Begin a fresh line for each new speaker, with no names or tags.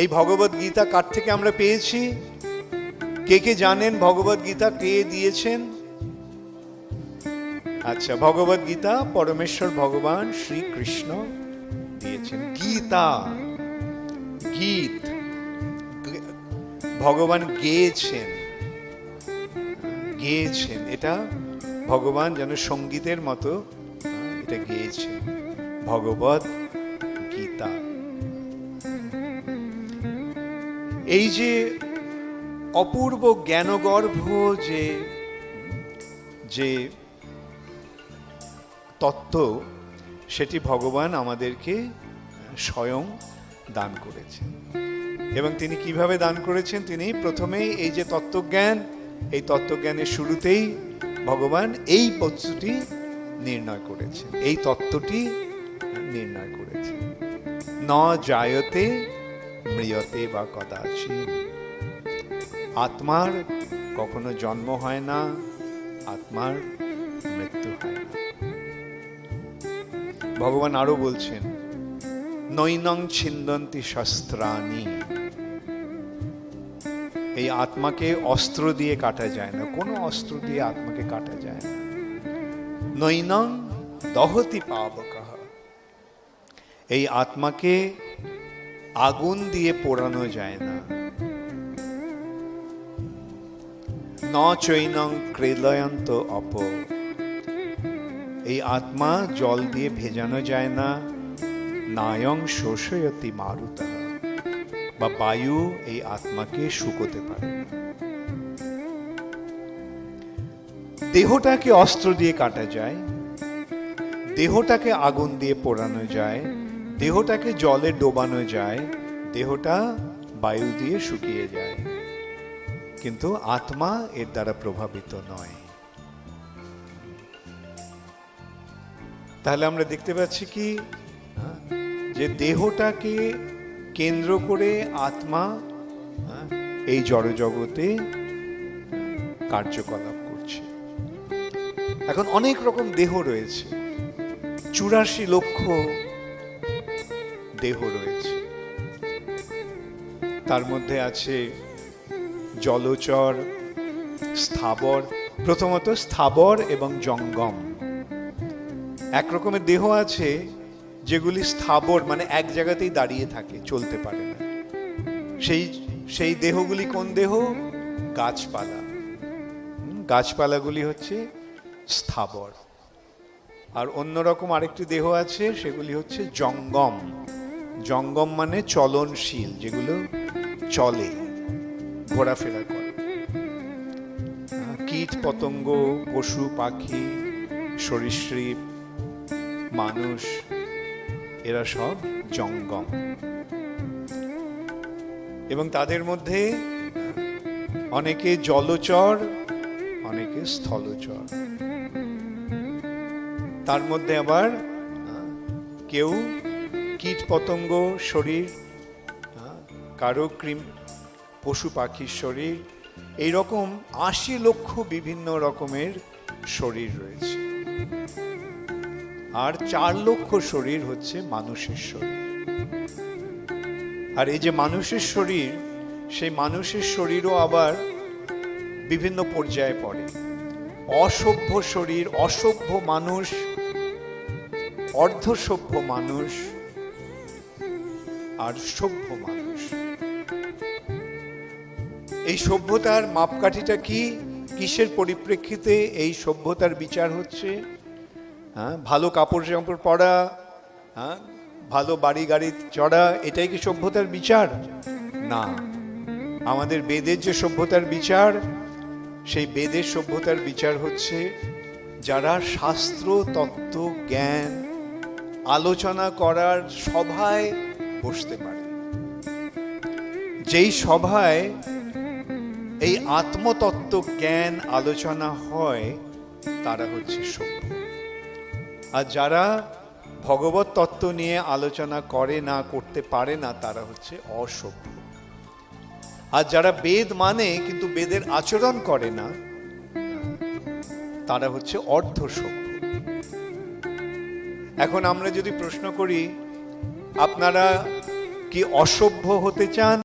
এই ভগবত গীতা কার থেকে আমরা পেয়েছি? কে কে জানেন ভগবত গীতা কে দিয়েছেন? আচ্ছা, ভগবত গীতা পরমেশ্বর ভগবান শ্রীকৃষ্ণ দিয়েছেন। গীতা, গীত ভগবান গেয়েছেন, গেয়েছেন। এটা ভগবান যেন সঙ্গীতের মতো এটা গেয়েছেন, ভগবত গীতা। এই যে অপূর্ব জ্ঞানগর্ভ যে যে তত্ত্ব, সেটি ভগবান আমাদেরকে স্বয়ং দান করেছেন। এবং তিনি কিভাবে দান করেছেন? তিনি প্রথমেই এই যে তত্ত্বজ্ঞান, এই তত্ত্বজ্ঞানের শুরুতেই ভগবান এই বস্তুটি নির্ণয় করেছেন, এই তত্ত্বটি নির্ণয় করেছেন। ন জায়তে মৃয়তে বা কদাচিৎ। আত্মার কখনো জন্ম হয় না, আত্মার মৃত্যু হয় না। ভগবান আরো বলছেন, নৈনং ছিন্দন্তি শস্ত্রাণি। এই আত্মাকে অস্ত্র দিয়ে কাটা যায় না, কোনো অস্ত্র দিয়ে আত্মাকে কাটা যায় না। নৈনং দহতি পাবকঃ। এই আত্মাকে আগুন দিয়ে পোড়ানো যায় না। ন চৈনং ক্লেদয়ন্ত অপ। এই আত্মা জল দিয়ে ভেজানো যায় না। নায়ং শোষয়তি মারুতঃ। বা বায়ু এই আত্মাকে শুকোতে পারে না। দেহটাকে অস্ত্র দিয়ে কাটা যায়, দেহটাকে আগুন দিয়ে পোড়ানো যায়, দেহটাকে জলে ডোবানো যায়, দেহটা বায়ু দিয়ে শুকিয়ে যায়, কিন্তু আত্মা এর দ্বারা প্রভাবিত নয়। তাহলে আমরা দেখতে পাচ্ছি কি, যে দেহটাকে কেন্দ্র করে আত্মা এই জড়জগতে কার্যকলাপ করছে। এখন অনেক রকম দেহ রয়েছে, 84 লক্ষ দেহ রয়েছে। তার মধ্যে আছে জলচর, স্থাবর। প্রথমত স্থাবর এবং জঙ্গম। এক রকমের দেহ আছে যেগুলি স্থাবর, মানে এক জায়গাতেই দাঁড়িয়ে থাকে, চলতে পারে না। সেই দেহগুলি কোন দেহ? গাছপালা। গাছপালাগুলি হচ্ছে স্থাবর। আর অন্যরকম আরেকটি দেহ আছে, সেগুলি হচ্ছে জঙ্গম। জঙ্গম মানে চলনশীল, যেগুলো চলে, ঘোরাফেরা করে। কীট পতঙ্গ, পশু পাখি, সরীসৃপ, মানুষ, এরা সব জঙ্গম। এবং তাদের মধ্যে অনেকে জলচর, অনেকে স্থলচর। তার মধ্যে আবার কেউ কীট পতঙ্গ শরীর, কারো পশু পাখির শরীর, এইরকম 80 লক্ষ বিভিন্ন রকমের শরীর রয়েছে। আর 4 লক্ষ শরীর হচ্ছে মানুষের শরীর। আর এই যে মানুষের শরীর, সেই মানুষের শরীরও আবার বিভিন্ন পর্যায়ে পড়ে। অসভ্য শরীর, অসভ্য মানুষ, অর্ধসভ্য মানুষ, আর সভ্য মানুষ। এই সভ্যতার মাপকাঠিটা কি? কিসের পরিপ্রেক্ষিতে এই সভ্যতার বিচার হচ্ছে? ভালো কাপড় জামা পরা, ভালো বাড়ি গাড়ি চড়া, এটাই কি সভ্যতার বিচার? না। আমাদের বেদের যে সভ্যতার বিচার, সেই বেদের সভ্যতার বিচার হচ্ছে যারা শাস্ত্র, তত্ত্ব, জ্ঞান আলোচনা করার সভায় বসতে পারে। যেই সভায় এই আত্মতত্ত্ব জ্ঞান আলোচনা হয়, তারা হচ্ছে সভ্য। আর যারা ভগবত তত্ত্ব নিয়ে আলোচনা করে না, করতে পারে না, তারা হচ্ছে অসভ্য। আর যারা বেদ মানে কিন্তু বেদের আচরণ করে না, তারা হচ্ছে অর্ধসভ্য। এখন আমরা যদি প্রশ্ন করি, আপনারা কি অসভ্য হতে চান?